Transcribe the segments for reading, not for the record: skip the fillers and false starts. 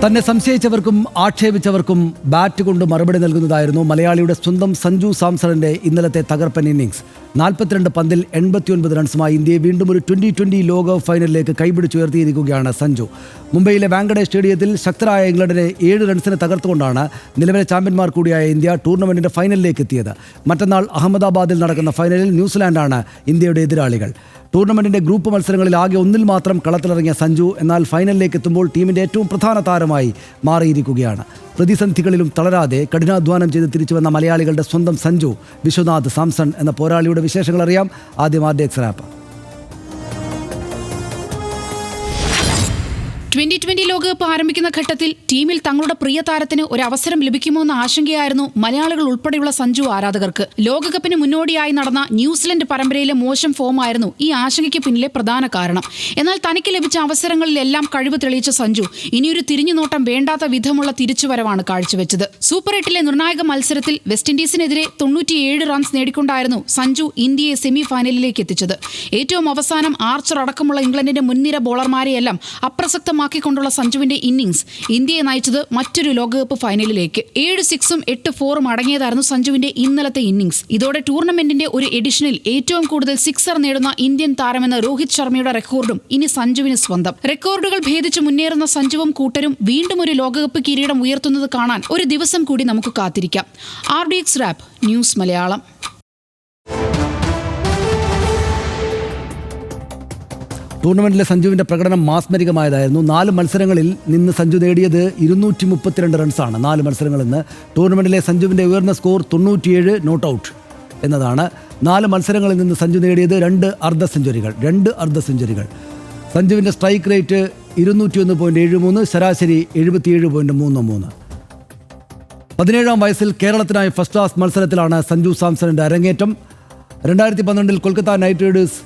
തന്നെ സംശയിച്ചവർക്കും ആക്ഷേപിച്ചവർക്കും ബാറ്റ് കൊണ്ട് മറുപടി നൽകുന്നതായിരുന്നു മലയാളിയുടെ സ്വന്തം സഞ്ജു സാംസണിന്റെ ഇന്നലത്തെ തകർപ്പൻ ഇന്നിംഗ്സ്. 42 പന്തിൽ 89 റൺസുമായി ഇന്ത്യയെ വീണ്ടും ഒരു 2020 ലോകകപ്പ് ഫൈനലിലേക്ക് കൈപിടിച്ചുയർത്തിയിരിക്കുകയാണ് സഞ്ജു. മുംബൈയിലെ വാങ്കഡെ സ്റ്റേഡിയത്തിൽ ശക്തരായ ഇംഗ്ലണ്ടിനെ 7 റൺസിന് തകർത്തുകൊണ്ടാണ് നിലവിലെ ചാമ്പ്യന്മാർ കൂടിയായ ഇന്ത്യ ടൂർണമെന്റിന്റെ ഫൈനലിലേക്ക് എത്തിയത്. മറ്റന്നാൾ അഹമ്മദാബാദിൽ നടക്കുന്ന ഫൈനലിൽ ന്യൂസിലാൻഡാണ് ഇന്ത്യയുടെ എതിരാളികൾ. ടൂർണമെന്റിന്റെ ഗ്രൂപ്പ് മത്സരങ്ങളിൽ ആകെ ഒന്നിൽ മാത്രം കളത്തിലിറങ്ങിയ സഞ്ജു എന്നാൽ ഫൈനലിലേക്ക് എത്തുമ്പോൾ ടീമിന്റെ ഏറ്റവും പ്രധാന താരമായി മാറിയിരിക്കുകയാണ്. പ്രതിസന്ധികളിലും തളരാതെ കഠിനാധ്വാനം ചെയ്ത് തിരിച്ചുവന്ന മലയാളികളുടെ സ്വന്തം സഞ്ജു വിശ്വനാഥ് സാംസൺ എന്ന പോരാളിയുടെ വിശേഷങ്ങൾ അറിയാം. ആദ്യം ആർഡെക്സ് റാപ്പ്. 2020 ലോകകപ്പ് ആരംഭിക്കുന്ന ഘട്ടത്തിൽ ടീമിൽ തങ്ങളുടെ പ്രിയ താരത്തിന് ഒരു അവസരം ലഭിക്കുമോ എന്ന ആശങ്കയായിരുന്നു മലയാളികൾ ഉൾപ്പെടെയുള്ള സഞ്ജു ആരാധകർക്ക്. ലോകകപ്പിന് മുന്നോടിയായി നടന്ന ന്യൂസിലൻഡ് പരമ്പരയിലെ മോശം ഫോമായിരുന്നു ഈ ആശങ്കയ്ക്ക് പിന്നിലെ പ്രധാന കാരണം. എന്നാൽ തനിക്ക് ലഭിച്ച അവസരങ്ങളിലെല്ലാം കഴിവ് തെളിയിച്ച സഞ്ജു ഇനിയൊരു തിരിഞ്ഞുനോട്ടം വേണ്ടാത്ത വിധമുള്ള തിരിച്ചുവരവാണ് കാഴ്ചവെച്ചത്. സൂപ്പർ 8ലെ നിർണായക മത്സരത്തിൽ വെസ്റ്റ് ഇൻഡീസിനെതിരെ 97 റൺസ് നേടിക്കൊണ്ടായിരുന്നു സഞ്ജു ഇന്ത്യയെ സെമി ഫൈനലിലേക്ക് എത്തിച്ചത്. ഏറ്റവും അവസാനം ആർച്ചർ അടക്കമുള്ള ഇംഗ്ലണ്ടിന്റെ മുൻനിര ബോളർമാരെയെല്ലാം അപ്രസക്തമാക്കിക്കൊണ്ടുള്ള സഞ്ജുവിന്റെ ഇന്നിംഗ്സ് ഇന്ത്യയെ നയിച്ചത് മറ്റൊരു ലോകകപ്പ് ഫൈനലിലേക്ക്. 7 6ഉം 8 4ഉം അടങ്ങിയതായിരുന്നു സഞ്ജുവിന്റെ ഇന്നലത്തെ ഇന്നിംഗ്സ്. ഇതോടെ ടൂർണമെന്റിന്റെ ഒരു എഡിഷനിൽ ഏറ്റവും കൂടുതൽ സിക്സർ നേടുന്ന ഇന്ത്യൻ താരമെന്ന രോഹിത് ശർമ്മയുടെ റെക്കോർഡും ഇനി സഞ്ജുവിന് സ്വന്തം. റെക്കോർഡുകൾ ഭേദിച്ച് മുന്നേറുന്ന സഞ്ജുവും കൂട്ടരും വീണ്ടും ഒരു ലോകകപ്പ് കിരീടം ഉയർത്തുന്നത് കാണാൻ ഒരു ദിവസം കൂടി നമുക്ക് കാത്തിരിക്കാം. ആർഡിഎക്സ് റാപ്പ് ന്യൂസ് മലയാളം. ടൂർണമെന്റിലെ സഞ്ജുവിന്റെ പ്രകടനം മാസ്മരികമായതായിരുന്നു. 4 മത്സരങ്ങളിൽ നിന്ന് സഞ്ജു നേടിയത് 232 റൺസാണ്. 4 മത്സരങ്ങളിൽ നിന്ന് ടൂർണമെന്റിലെ സഞ്ജുവിന്റെ ഉയർന്ന സ്കോർ 97 നോട്ട് ഔട്ട് എന്നതാണ്. 4 മത്സരങ്ങളിൽ നിന്ന് സഞ്ജു നേടിയത് 2 അർദ്ധ സെഞ്ചുറികൾ. സഞ്ജുവിന്റെ സ്ട്രൈക്ക് റേറ്റ് 201.73, ശരാശരി 77.33. 17-ാം വയസ്സിൽ കേരളത്തിനായി ഫസ്റ്റ് ക്ലാസ് മത്സരത്തിലാണ് സഞ്ജു സാംസണിന്റെ അരങ്ങേറ്റം. 2012 കൊൽക്കത്ത നൈറ്റ് റൈഡേഴ്സ്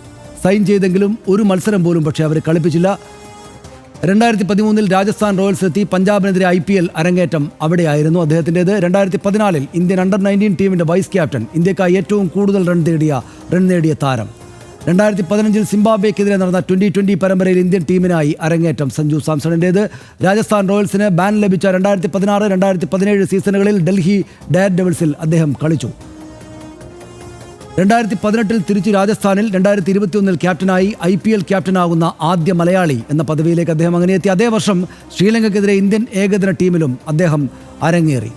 സൈൻ ചെയ്തെങ്കിലും ഒരു മത്സരം പോലും പക്ഷേ അവർ കളിപ്പിച്ചില്ല. 2013 രാജസ്ഥാൻ റോയൽസിലെത്തി പഞ്ചാബിനെതിരെ IPL അരങ്ങേറ്റം അവിടെയായിരുന്നു അദ്ദേഹത്തിൻ്റെത്. 2014 ഇന്ത്യൻ അണ്ടർ-19 ടീമിൻ്റെ വൈസ് ക്യാപ്റ്റൻ, ഇന്ത്യക്കായി ഏറ്റവും കൂടുതൽ റൺ നേടിയ താരം. 2015 സിംബാബ്വേക്കെതിരെ നടന്ന 2020 പരമ്പരയിൽ ഇന്ത്യൻ ടീമിനായി അരങ്ങേറ്റം സഞ്ജു സാംസണിൻ്റേത്. രാജസ്ഥാൻ റോയൽസിന് ബാൻ ലഭിച്ച 2016-2017 സീസണുകളിൽ ഡൽഹി ഡയർ ഡെവിൾസിൽ അദ്ദേഹം കളിച്ചു. 2018 തിരിച്ചു രാജസ്ഥാനിൽ, 2021 ക്യാപ്റ്റനായി IPL ക്യാപ്റ്റനാകുന്ന ആദ്യ മലയാളി എന്ന പദവിയിലേക്ക് അദ്ദേഹം അങ്ങനെ എത്തി. അതേ വർഷം ശ്രീലങ്കയ്ക്കെതിരെ ഇന്ത്യൻ ഏകദിന ടീമിലും അദ്ദേഹം അരങ്ങേറി.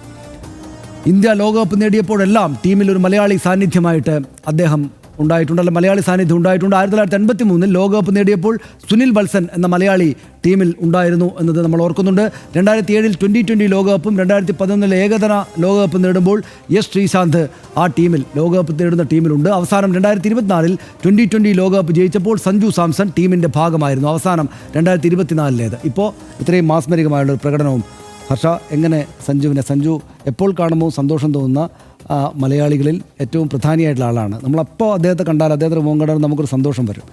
ഇന്ത്യ ലോകകപ്പ് നേടിയപ്പോഴെല്ലാം ടീമിൽ ഒരു മലയാളി സാന്നിധ്യമായിട്ട് അദ്ദേഹം ഉണ്ടായിട്ടുണ്ടല്ലോ, മലയാളി സാന്നിധ്യം ഉണ്ടായിട്ടുണ്ട്. 1983 ലോകകപ്പ് നേടിയപ്പോൾ സുനിൽ വത്സൻ എന്ന മലയാളി ടീമിൽ ഉണ്ടായിരുന്നു എന്നത് നമ്മൾ ഓർക്കുന്നുണ്ട്. 2007 2020 ലോകകപ്പും 2011 ഏകദിന ലോകകപ്പ് നേടുമ്പോൾ എസ് ശ്രീശാന്ത് ആ ടീമിൽ ലോകകപ്പ് നേടുന്ന ടീമിലുണ്ട്. അവസാനം 2024 2020 ലോകകപ്പ് ജയിച്ചപ്പോൾ സഞ്ജു സാംസൺ ടീമിൻ്റെ ഭാഗമായിരുന്നു. അവസാനം 2024 ഇപ്പോൾ ഇത്രയും മാസ്മരികമായുള്ളൊരു പ്രകടനവും. ഹർഷ, എങ്ങനെ സഞ്ജു എപ്പോൾ കാണുമ്പോൾ സന്തോഷം തോന്നുന്ന മലയാളികളിൽ ഏറ്റവും പ്രധാനിയായിട്ടുള്ള ആളാണ്. നമ്മളപ്പോൾ അദ്ദേഹത്തെ കണ്ടാൽ അദ്ദേഹത്തിൻ്റെ മുഖം കണ്ടാൽ നമുക്കൊരു സന്തോഷം വരും.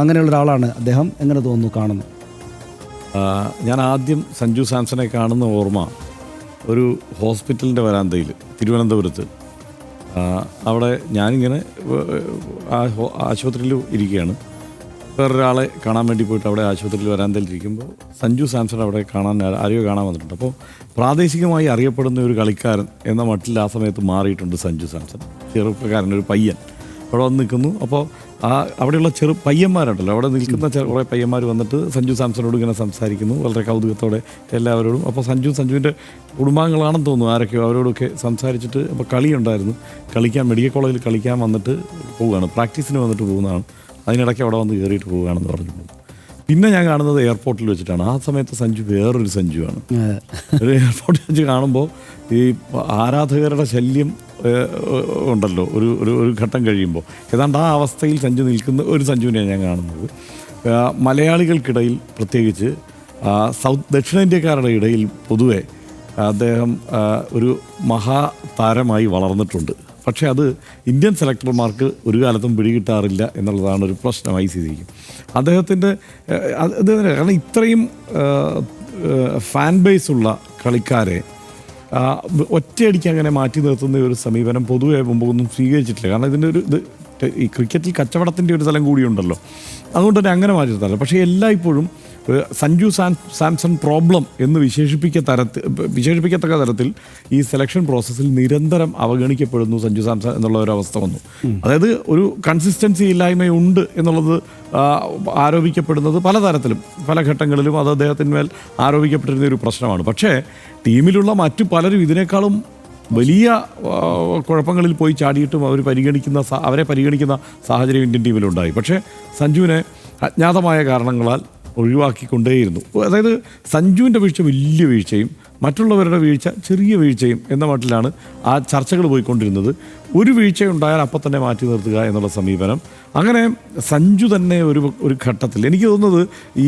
അങ്ങനെയുള്ളൊരാളാണ് അദ്ദേഹം. എങ്ങനെ തോന്നുന്നു കാണുന്നു? ഞാൻ ആദ്യം സഞ്ജു സാംസണെ കാണുന്ന ഓർമ്മ ഒരു ഹോസ്പിറ്റലിൻ്റെ വരാന്തയിൽ തിരുവനന്തപുരത്ത്. അവിടെ ഞാനിങ്ങനെ ആശുപത്രിയിൽ ഇരിക്കുകയാണ്. വേറൊരാളെ കാണാൻ വേണ്ടി പോയിട്ട് അവിടെ ആശുപത്രിയിൽ വരാന്തയിലിരിക്കുമ്പോൾ സഞ്ജു സാംസൺ അവിടെ ആരെയോ കാണാൻ വന്നിട്ടുണ്ട്. അപ്പോൾ പ്രാദേശികമായി അറിയപ്പെടുന്ന ഒരു കളിക്കാരൻ എന്ന മട്ടിൽ ആ സമയത്ത് മാറിയിട്ടുണ്ട് സഞ്ജു സാംസൺ. ചെറുപ്പക്കാരൻ, ഒരു പയ്യൻ അവിടെ വന്ന് നിൽക്കുന്നു. അപ്പോൾ അവിടെയുള്ള പയ്യന്മാരുണ്ടല്ലോ, അവിടെ നിൽക്കുന്ന കുറേ പയ്യന്മാർ വന്നിട്ട് സഞ്ജു സാംസണോട് ഇങ്ങനെ സംസാരിക്കുന്നു വളരെ കൗതുകത്തോടെ എല്ലാവരോടും. അപ്പോൾ സഞ്ജുവിൻ്റെ കുടുംബാംഗങ്ങളാണെന്ന് തോന്നുന്നു ആരൊക്കെയോ, അവരോടൊക്കെ സംസാരിച്ചിട്ട് അപ്പോൾ കളിയുണ്ടായിരുന്നു. മെഡിക്കൽ കോളേജിൽ കളിക്കാൻ വന്നിട്ട് പോവുകയാണ്, പ്രാക്ടീസിന് വന്നിട്ട് പോകുന്നതാണ്. അതിനിടയ്ക്ക് അവിടെ വന്ന് കയറിയിട്ട് പോവുകയാണെന്ന് പറഞ്ഞിട്ടുണ്ട്. പിന്നെ ഞാൻ കാണുന്നത് എയർപോർട്ടിൽ വെച്ചിട്ടാണ്. ആ സമയത്ത് സഞ്ജു വേറൊരു സഞ്ജുവാണ്. ഒരു എയർപോർട്ടിൽ വെച്ച് കാണുമ്പോൾ ഈ ആരാധകരുടെ ശല്യം ഉണ്ടല്ലോ ഒരു ഘട്ടം കഴിയുമ്പോൾ, ഏതാണ്ട് ആ അവസ്ഥയിൽ സഞ്ജു നിൽക്കുന്ന ഒരു സഞ്ജുവിനെയാണ് ഞാൻ കാണുന്നത്. മലയാളികൾക്കിടയിൽ, പ്രത്യേകിച്ച് ദക്ഷിണേന്ത്യക്കാരുടെ ഇടയിൽ പൊതുവെ അദ്ദേഹം ഒരു മഹാതാരമായി വളർന്നിട്ടുണ്ട്. പക്ഷേ അത് ഇന്ത്യൻ സെലക്ടർമാർക്ക് ഒരു കാലത്തും പിടികിട്ടാറില്ല എന്നുള്ളതാണ് ഒരു പ്രശ്നമായി സ്ഥിതിക്കും. അദ്ദേഹത്തിൻ്റെ കാരണം ഇത്രയും ഫാൻ ബേസുള്ള കളിക്കാരെ ഒറ്റയടിക്ക് അങ്ങനെ മാറ്റി നിർത്തുന്ന ഒരു സമീപനം പൊതുവെ മുമ്പൊന്നും സ്വീകരിച്ചിട്ടില്ല. കാരണം ഇതിൻ്റെ ഈ ക്രിക്കറ്റിൽ കച്ചവടത്തിൻ്റെ ഒരു സ്ഥലം കൂടിയുണ്ടല്ലോ, അതുകൊണ്ട് തന്നെ അങ്ങനെ മാറ്റി നിർത്താറില്ല. പക്ഷേ എല്ലായ്പ്പോഴും സഞ്ജു സാംസൺ പ്രോബ്ലം എന്ന് വിശേഷിപ്പിക്കത്തക്ക തരത്തിൽ ഈ സെലക്ഷൻ പ്രോസസ്സിൽ നിരന്തരം അവഗണിക്കപ്പെടുന്നു സഞ്ജു സാംസൺ എന്നുള്ള ഒരു അവസ്ഥ വന്നു. അതായത് ഒരു കൺസിസ്റ്റൻസി ഇല്ലായ്മയുണ്ട് എന്നുള്ളത് ആരോപിക്കപ്പെടുന്നത് പലതരത്തിലും പല ഘട്ടങ്ങളിലും അത് അദ്ദേഹത്തിന്മേൽ ആരോപിക്കപ്പെട്ടിരുന്ന ഒരു പ്രശ്നമാണ്. പക്ഷേ ടീമിലുള്ള മറ്റു പലരും ഇതിനേക്കാളും വലിയ കുഴപ്പങ്ങളിൽ പോയി ചാടിയിട്ടും അവരെ പരിഗണിക്കുന്ന സാഹചര്യം ഇന്ത്യൻ ടീമിലുണ്ടായി. പക്ഷേ സഞ്ജുവിനെ അജ്ഞാതമായ കാരണങ്ങളാൽ ഒഴിവാക്കിക്കൊണ്ടേയിരുന്നു. അതായത് സഞ്ജുവിൻ്റെ വീഴ്ച വലിയ വീഴ്ചയും മറ്റുള്ളവരുടെ വീഴ്ച ചെറിയ വീഴ്ചയും എന്ന മട്ടിലാണ് ആ ചർച്ചകൾ പോയിക്കൊണ്ടിരുന്നത്. ഒരു വീഴ്ചയുണ്ടായാൽ അപ്പം തന്നെ മാറ്റി നിർത്തുക എന്നുള്ള സമീപനം. അങ്ങനെ സഞ്ജു തന്നെ ഒരു ഘട്ടത്തിൽ എനിക്ക് തോന്നുന്നത് ഈ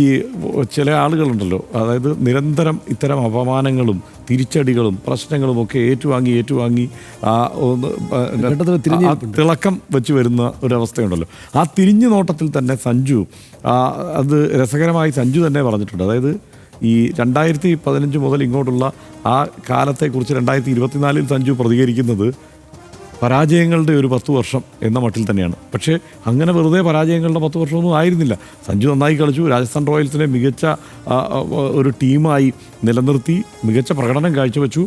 ചില ആളുകളുണ്ടല്ലോ, അതായത് നിരന്തരം ഇത്തരം അപമാനങ്ങളും തിരിച്ചടികളും പ്രശ്നങ്ങളും ഒക്കെ ഏറ്റുവാങ്ങി തിളക്കം വെച്ച് വരുന്ന ഒരവസ്ഥയുണ്ടല്ലോ. ആ തിരിഞ്ഞു നോട്ടത്തിൽ തന്നെ സഞ്ജു അത് രസകരമായി സഞ്ജു തന്നെ പറഞ്ഞിട്ടുണ്ട്. അതായത് ഈ 2015 മുതൽ ഇങ്ങോട്ടുള്ള ആ കാലത്തെക്കുറിച്ച് 2024 സഞ്ജു പ്രതികരിക്കുന്നത് പരാജയങ്ങളുടെ ഒരു 10 വർഷം എന്ന മട്ടിൽ തന്നെയാണ്. പക്ഷേ അങ്ങനെ വെറുതെ പരാജയങ്ങളുടെ 10 വർഷമൊന്നും ആയിരുന്നില്ല. സഞ്ജു നന്നായി കളിച്ചു, രാജസ്ഥാൻ റോയൽസിനെ മികച്ച ഒരു ടീമായി നിലനിർത്തി, മികച്ച പ്രകടനം കാഴ്ചവെച്ചു.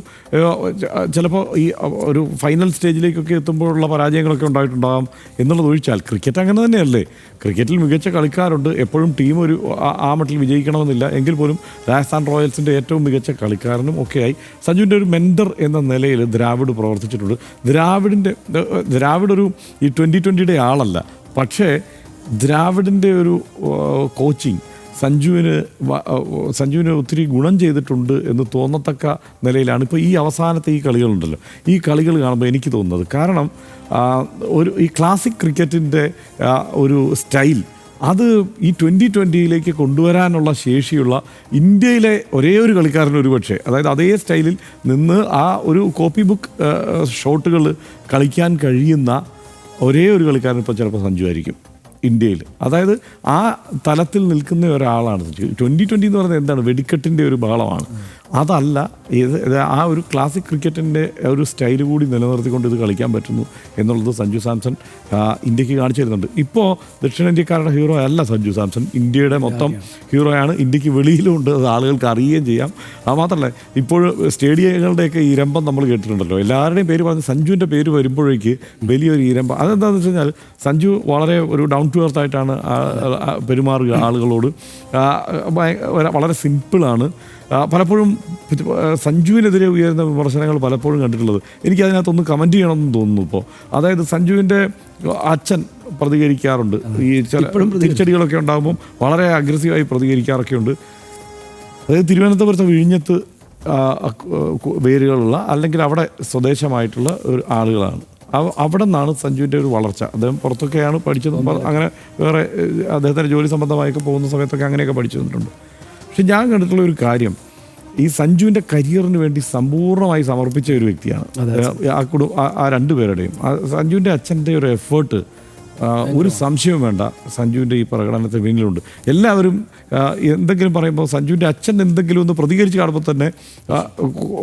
ചിലപ്പോൾ ഈ ഒരു ഫൈനൽ സ്റ്റേജിലേക്കൊക്കെ എത്തുമ്പോഴുള്ള പരാജയങ്ങളൊക്കെ ഉണ്ടായിട്ടുണ്ടാകാം എന്നുള്ളത് ഒഴിച്ചാൽ ക്രിക്കറ്റ് അങ്ങനെ തന്നെയല്ലേ. ക്രിക്കറ്റിൽ മികച്ച കളിക്കാരുണ്ട്, എപ്പോഴും ടീം ഒരു ആ മട്ടിൽ വിജയിക്കണമെന്നില്ല. എങ്കിൽ പോലും രാജസ്ഥാൻ റോയൽസിൻ്റെ ഏറ്റവും മികച്ച കളിക്കാരനും ഒക്കെയായി സഞ്ജുവിൻ്റെ ഒരു മെൻറ്റർ എന്ന നിലയിൽ ദ്രാവിഡ് പ്രവർത്തിച്ചിട്ടുണ്ട്. ദ്രാവിഡ് ഒരു ഈ 2020 ആളല്ല, പക്ഷേ ദ്രാവിഡിൻ്റെ ഒരു കോച്ചിങ് സഞ്ജുവിന് ഒത്തിരി ഗുണം ചെയ്തിട്ടുണ്ട് എന്ന് തോന്നത്തക്ക നിലയിലാണ് ഇപ്പോൾ ഈ അവസാനത്തെ ഈ കളികളുണ്ടല്ലോ. ഈ കളികൾ കാണുമ്പോൾ എനിക്ക് തോന്നുന്നത്, കാരണം ഈ ക്ലാസിക് ക്രിക്കറ്റിൻ്റെ ഒരു സ്റ്റൈൽ അത് ഈ 2020 കൊണ്ടുവരാനുള്ള ശേഷിയുള്ള ഇന്ത്യയിലെ ഒരേ ഒരു കളിക്കാരന് ഒരുപക്ഷെ, അതായത് അതേ സ്റ്റൈലിൽ നിന്ന് ആ ഒരു കോപ്പി ബുക്ക് ഷോട്ടുകൾ കളിക്കാൻ കഴിയുന്ന ഒരേ ഒരു കളിക്കാരൻ ഇപ്പോൾ ചിലപ്പോൾ സഞ്ജു ആയിരിക്കും ഇന്ത്യയിൽ. അതായത് ആ തലത്തിൽ നിൽക്കുന്ന ഒരാളാണ് സഞ്ജു. 2020 എന്ന് പറയുന്നത് എന്താണ്, വെടിക്കെട്ടിൻ്റെ ഒരു ബഹളമാണ്. അതല്ല, ആ ഒരു ക്ലാസിക് ക്രിക്കറ്റിൻ്റെ ഒരു സ്റ്റൈൽ കൂടി നിലനിർത്തിക്കൊണ്ട് ഇത് കളിക്കാൻ പറ്റുന്നു എന്നുള്ളത് സഞ്ജു സാംസൺ ഇന്ത്യക്ക് കാണിച്ചു തരുന്നുണ്ട്. ഇപ്പോൾ ദക്ഷിണേന്ത്യക്കാരുടെ ഹീറോ അല്ല സഞ്ജു സാംസൺ, ഇന്ത്യയുടെ മൊത്തം ഹീറോയാണ്. ഇന്ത്യക്ക് വെളിയിലും ഉണ്ട്, അത് ആളുകൾക്ക് അറിയുകയും ചെയ്യാം. അത് മാത്രമല്ല, ഇപ്പോൾ സ്റ്റേഡിയങ്ങളുടെയൊക്കെ ഇരമ്പം നമ്മൾ കേട്ടിട്ടുണ്ടല്ലോ. എല്ലാവരുടെയും പേര് പറഞ്ഞ് സഞ്ജുവിൻ്റെ പേര് വരുമ്പോഴേക്ക് വലിയൊരു ഇരമ്പം. അതെന്താണെന്ന് വെച്ച് കഴിഞ്ഞാൽ സഞ്ജു വളരെ ഒരു ഡൗൺ ടു എർത്ത് ആയിട്ടാണ് പെരുമാറുക ആളുകളോട്. വളരെ സിമ്പിളാണ്. പലപ്പോഴും സഞ്ജുവിനെതിരെ ഉയരുന്ന വിമർശനങ്ങൾ പലപ്പോഴും കണ്ടിട്ടുള്ളത് എനിക്കതിനകത്തൊന്ന് കമൻറ്റ് ചെയ്യണമെന്ന് തോന്നുന്നു ഇപ്പോൾ. അതായത് സഞ്ജുവിൻ്റെ അച്ഛൻ പ്രതികരിക്കാറുണ്ട്, ഈ ചില തിരിച്ചടികളൊക്കെ ഉണ്ടാകുമ്പം വളരെ അഗ്രസീവായി പ്രതികരിക്കാറൊക്കെ ഉണ്ട്. അതായത് തിരുവനന്തപുരത്ത് വിഴിഞ്ഞത്ത് വേരുകളുള്ള അല്ലെങ്കിൽ അവിടെ സ്വദേശമായിട്ടുള്ള ഒരു ആളുകളാണ്. അവിടെ നിന്നാണ് സഞ്ജുവിൻ്റെ ഒരു വളർച്ച. അദ്ദേഹം പുറത്തൊക്കെയാണ് പഠിച്ചത്, അങ്ങനെ വേറെ അദ്ദേഹത്തിൻ്റെ ജോലി സംബന്ധമായൊക്കെ പോകുന്ന സമയത്തൊക്കെ അങ്ങനെയൊക്കെ പഠിച്ചു വന്നിട്ടുണ്ട്. പക്ഷെ ഞാൻ കണ്ടിട്ടുള്ള ഒരു കാര്യം, ഈ സഞ്ജുവിൻ്റെ കരിയറിന് വേണ്ടി സമ്പൂർണ്ണമായി സമർപ്പിച്ച ഒരു വ്യക്തിയാണ് ആ രണ്ടുപേരുടെയും. സഞ്ജുവിൻ്റെ അച്ഛൻ്റെ ഒരു എഫേർട്ട് ഒരു സംശയവും വേണ്ട സഞ്ജുവിൻ്റെ ഈ പ്രകടനത്തിന് പിന്നിലുണ്ട്. എല്ലാവരും എന്തെങ്കിലും പറയുമ്പോൾ സഞ്ജുവിൻ്റെ അച്ഛൻ എന്തെങ്കിലും ഒന്ന് പ്രതികരിച്ച് കാണുമ്പോൾ തന്നെ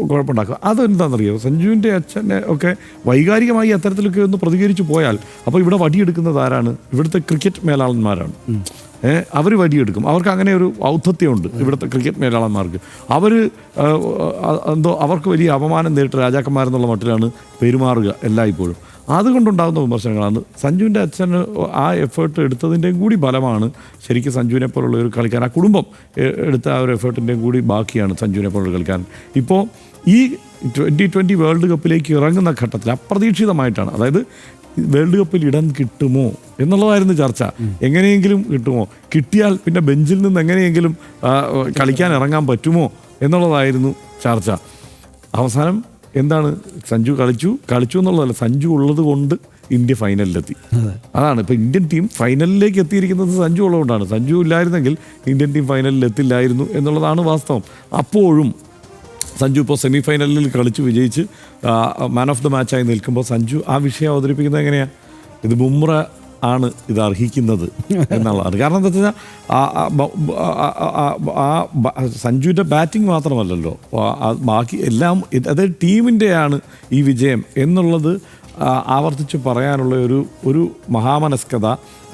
കുഴപ്പമുണ്ടാക്കുക. അതെന്താണെന്നറിയോ, സഞ്ജുവിൻ്റെ അച്ഛനെ ഒക്കെ വൈകാരികമായി അത്തരത്തിലൊക്കെ ഒന്ന് പ്രതികരിച്ച് പോയാൽ അപ്പോൾ ഇവിടെ വടിയെടുക്കുന്നത് ആരാണ്? ഇവിടുത്തെ ക്രിക്കറ്റ് മേലാളന്മാരാണ്. അവർ വടിയെടുക്കും. അവർക്ക് അങ്ങനെ ഒരു ഔദ്ധത്യമുണ്ട് ഇവിടുത്തെ ക്രിക്കറ്റ് മേലാളന്മാർക്ക്. അവർക്ക് വലിയ അപമാനം നേരിട്ട് രാജാക്കന്മാരെന്നുള്ള മട്ടിലാണ് പെരുമാറുക എല്ലായ്പ്പോഴും. അതുകൊണ്ടുണ്ടാകുന്ന വിമർശനങ്ങളാണ്. സഞ്ജുവിൻ്റെ അച്ഛന് ആ എഫേർട്ട് എടുത്തതിൻ്റെയും കൂടി ഫലമാണ് ശരിക്കും സഞ്ജുവിനെ പോലുള്ള ഒരു കളിക്കാരൻ. ആ കുടുംബം എടുത്ത ആ ഒരു എഫേർട്ടിൻ്റെയും കൂടി ബാക്കിയാണ് സഞ്ജുവിനെ പോലുള്ള കളിക്കാരൻ. ഇപ്പോൾ ഈ 2020 വേൾഡ് കപ്പിലേക്ക് ഇറങ്ങുന്ന ഘട്ടത്തിൽ അപ്രതീക്ഷിതമായിട്ടാണ്, അതായത് വേൾഡ് കപ്പിൽ ഇടം കിട്ടുമോ എന്നുള്ളതായിരുന്നു ചർച്ച. എങ്ങനെയെങ്കിലും കിട്ടുമോ, കിട്ടിയാൽ പിന്നെ ബെഞ്ചിൽ നിന്ന് എങ്ങനെയെങ്കിലും കളിക്കാൻ ഇറങ്ങാൻ പറ്റുമോ എന്നുള്ളതായിരുന്നു ചർച്ച. അവസാനം എന്താണ്, സഞ്ജു കളിച്ചു എന്നുള്ളതല്ല, സഞ്ജു ഉള്ളത് കൊണ്ട് ഇന്ത്യ ഫൈനലിലെത്തി. അതാണ് ഇപ്പോൾ ഇന്ത്യൻ ടീം ഫൈനലിലേക്ക് എത്തിയിരിക്കുന്നത് സഞ്ജു ഉള്ളതുകൊണ്ടാണ്. സഞ്ജു ഇല്ലായിരുന്നെങ്കിൽ ഇന്ത്യൻ ടീം ഫൈനലിൽ എത്തില്ലായിരുന്നു എന്നുള്ളതാണ് വാസ്തവം. അപ്പോഴും സഞ്ജു ഇപ്പോൾ സെമി ഫൈനലിൽ കളിച്ച് വിജയിച്ച് മാൻ ഓഫ് ദ മാച്ചായി നിൽക്കുമ്പോൾ സഞ്ജു ആ വിഷയം അവതരിപ്പിക്കുന്നത് എങ്ങനെയാണ്, ഇത് ബുംറ ആണ് ഇത് അർഹിക്കുന്നത് എന്നുള്ളതാണ്. കാരണം എന്താ വെച്ച് കഴിഞ്ഞാൽ സഞ്ജുവിൻ്റെ ബാറ്റിംഗ് മാത്രമല്ലല്ലോ, ബാക്കി എല്ലാം, അതായത് ടീമിൻ്റെയാണ് ഈ വിജയം എന്നുള്ളത് ആവർത്തിച്ച് പറയാനുള്ള ഒരു മഹാമനസ്കത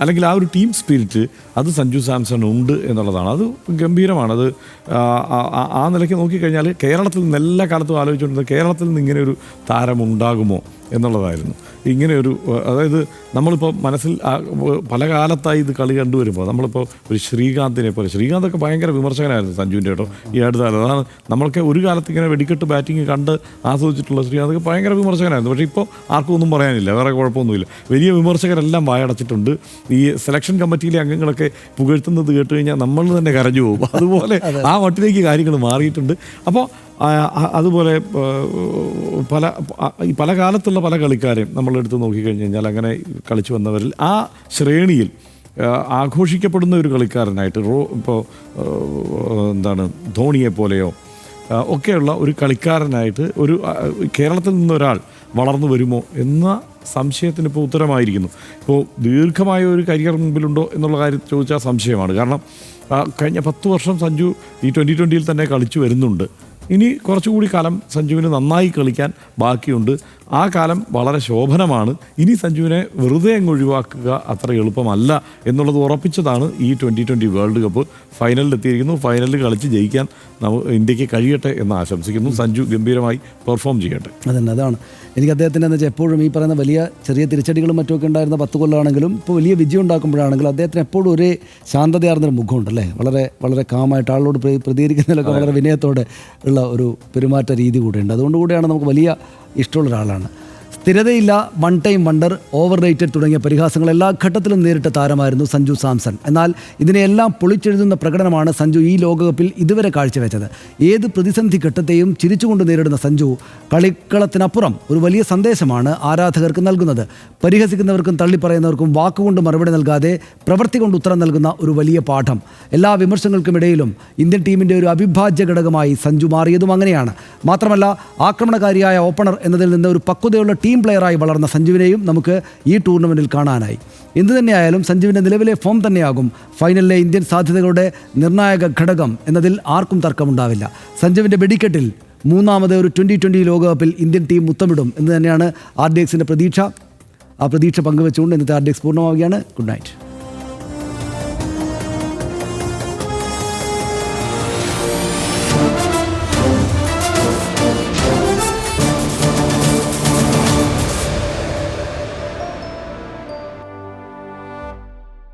അല്ലെങ്കിൽ ആ ഒരു ടീം സ്പിരിറ്റ് അത് സഞ്ജു സാംസൺ ഉണ്ട് എന്നുള്ളതാണ്. അത് ഗംഭീരമാണ്. അത് ആ നിലയ്ക്ക് നോക്കിക്കഴിഞ്ഞാൽ കേരളത്തിൽ നിന്ന് എല്ലാ കാലത്തും ആലോചിച്ചുകൊണ്ടിരുന്നത് കേരളത്തിൽ നിന്ന് ഇങ്ങനെ ഒരു താരമുണ്ടാകുമോ എന്നുള്ളതായിരുന്നു. ഇങ്ങനെ ഒരു അതായത് നമ്മളിപ്പോൾ മനസ്സിൽ പല കാലത്തായി ഇത് കളി കണ്ടുവരുമ്പോൾ നമ്മളിപ്പോൾ ഒരു ശ്രീകാന്തിനെ പോലെ, ശ്രീകാന്തൊക്കെ ഭയങ്കര വിമർശകനായിരുന്നു സഞ്ജുവിൻ്റെ കേട്ടോ ഈ അടുത്ത കാലത്ത്. അതാണ് നമ്മളൊക്കെ ഒരു കാലത്ത് ഇങ്ങനെ വെടിക്കെട്ട് ബാറ്റിംഗ് കണ്ട് ആസ്വദിച്ചിട്ടുള്ള ശ്രീകാന്തൊക്കെ ഭയങ്കര വിമർശകനായിരുന്നു. പക്ഷേ ഇപ്പോൾ ആർക്കും ഒന്നും പറയാനില്ല, വേറെ കുഴപ്പമൊന്നുമില്ല. വലിയ വിമർശകരെല്ലാം വായടച്ചിട്ടുണ്ട്. ഈ സെലക്ഷൻ കമ്മിറ്റിയിലെ അംഗങ്ങളൊക്കെ പുകഴ്ത്തുന്നത് കേട്ട് കഴിഞ്ഞാൽ നമ്മൾ തന്നെ കരഞ്ഞു പോകും. അതുപോലെ ആ മട്ടിലേക്ക് കാര്യങ്ങൾ മാറിയിട്ടുണ്ട്. അപ്പോൾ അതുപോലെ പല കാലത്തുള്ള പല കളിക്കാരെയും നമ്മളെടുത്ത് നോക്കിക്കഴിഞ്ഞ് കഴിഞ്ഞാൽ അങ്ങനെ കളിച്ചു വന്നവരിൽ ആ ശ്രേണിയിൽ ആഘോഷിക്കപ്പെടുന്ന ഒരു കളിക്കാരനായിട്ട് ഇപ്പോൾ എന്താണ് ധോണിയെ പോലെയോ ഒക്കെയുള്ള ഒരു കളിക്കാരനായിട്ട് ഒരു കേരളത്തിൽ നിന്നൊരാൾ വളർന്നു വരുമോ എന്ന സംശയത്തിന് ഇപ്പോൾ ഉത്തരമായിരിക്കുന്നു. ഇപ്പോൾ ദീർഘമായ ഒരു കരിയർ മുമ്പിലുണ്ടോ എന്നുള്ള കാര്യം ചോദിച്ചാൽ സംശയമാണ്. കാരണം കഴിഞ്ഞ 10 വർഷം സഞ്ജു ഈ 2020 തന്നെ കളിച്ചു വരുന്നുണ്ട്. ഇനി കുറച്ചുകൂടി കാലം സഞ്ജുവിന് നന്നായി കളിക്കാൻ ബാക്കിയുണ്ട്. ആ കാലം വളരെ ശോഭനമാണ്. ഇനി സഞ്ജുവിനെ വെറുതെ അങ്ങ് ഒഴിവാക്കുക അത്ര എളുപ്പമല്ല എന്നുള്ളത് ഉറപ്പിച്ചതാണ് ഈ 2020 വേൾഡ് കപ്പ്. ഫൈനലിലെത്തിയിരിക്കുന്നു. ഫൈനലിൽ കളിച്ച് ജയിക്കാൻ ഇന്ത്യക്ക് കഴിയട്ടെ എന്ന് ആശംസിക്കുന്നു. സഞ്ജു ഗംഭീരമായി പെർഫോം ചെയ്യട്ടെ. അതാണ് എനിക്ക് അദ്ദേഹത്തിൻ്റെ എന്ന് വെച്ചാൽ എപ്പോഴും ഈ പറയുന്ന വലിയ ചെറിയ തിരിച്ചടികളും മറ്റുമൊക്കെ ഉണ്ടായിരുന്ന 10 കൊല്ലമാണെങ്കിലും ഇപ്പോൾ വലിയ വിജയം ഉണ്ടാക്കുമ്പോഴാണെങ്കിലും അദ്ദേഹത്തിന് എപ്പോഴും ഒരേ ശാന്തതയാർന്നൊരു മുഖമുണ്ടല്ലേ. വളരെ വളരെ കാമായിട്ട് ആളോട് പ്രതികരിക്കുന്നതിലൊക്കെ വളരെ വിനയത്തോടെ ഉള്ള ഒരു പെരുമാറ്റ രീതി കൂടെയുണ്ട്. അതുകൊണ്ട് കൂടെയാണ് നമുക്ക് വലിയ ഇഷ്ടമുള്ള ഒരാളാണ്. സ്ഥിരതയില്ല, one time wonder, overrated തുടങ്ങിയ പരിഹാസങ്ങൾ എല്ലാ ഘട്ടത്തിലും നേരിട്ട താരമായിരുന്നു സഞ്ജു സാംസൺ. എന്നാൽ ഇതിനെയെല്ലാം പൊളിച്ചെഴുതുന്ന പ്രകടനമാണ് സഞ്ജു ഈ ലോകകപ്പിൽ ഇതുവരെ കാഴ്ചവെച്ചത്. ഏത് പ്രതിസന്ധി ഘട്ടത്തെയും ചിരിച്ചുകൊണ്ട് നേരിടുന്ന സഞ്ജു കളിക്കളത്തിനപ്പുറം ഒരു വലിയ സന്ദേശമാണ് ആരാധകർക്ക് നൽകുന്നത്. പരിഹസിക്കുന്നവർക്കും തള്ളിപ്പറയുന്നവർക്കും വാക്കുകൊണ്ട് മറുപടി നൽകാതെ പ്രവൃത്തി കൊണ്ട് ഉത്തരം നൽകുന്ന ഒരു വലിയ പാഠം. എല്ലാ വിമർശനങ്ങൾക്കുമിടയിലും ഇന്ത്യൻ ടീമിൻ്റെ ഒരു അവിഭാജ്യ ഘടകമായി സഞ്ജു മാറിയതും അങ്ങനെയാണ്. മാത്രമല്ല ആക്രമണകാരിയായ ഓപ്പണർ എന്നതിൽ നിന്ന് ഒരു പക്വതയുള്ള ടീം പ്ലെയറായി വളർന്ന സഞ്ജുവിനെയും നമുക്ക് ഈ ടൂർണമെൻറ്റിൽ കാണാനായി. എന്തുതന്നെയായാലും സഞ്ജുവിൻ്റെ നിലവിലെ ഫോം തന്നെയാകും ഫൈനലിലെ ഇന്ത്യൻ സാധ്യതകളുടെ നിർണായക ഘടകം എന്നതിൽ ആർക്കും തർക്കമുണ്ടാവില്ല. സഞ്ജുവിൻ്റെ വെടിക്കെട്ടിൽ മൂന്നാമത് ഒരു 2020 ലോകകപ്പിൽ ഇന്ത്യൻ ടീം മുത്തമിടും എന്ന് തന്നെയാണ് RDXൻ്റെ പ്രതീക്ഷ. ആ പ്രതീക്ഷ പങ്കുവെച്ചുകൊണ്ട് ഇന്നത്തെ RDX പൂർണ്ണമാവുകയാണ്. Good night.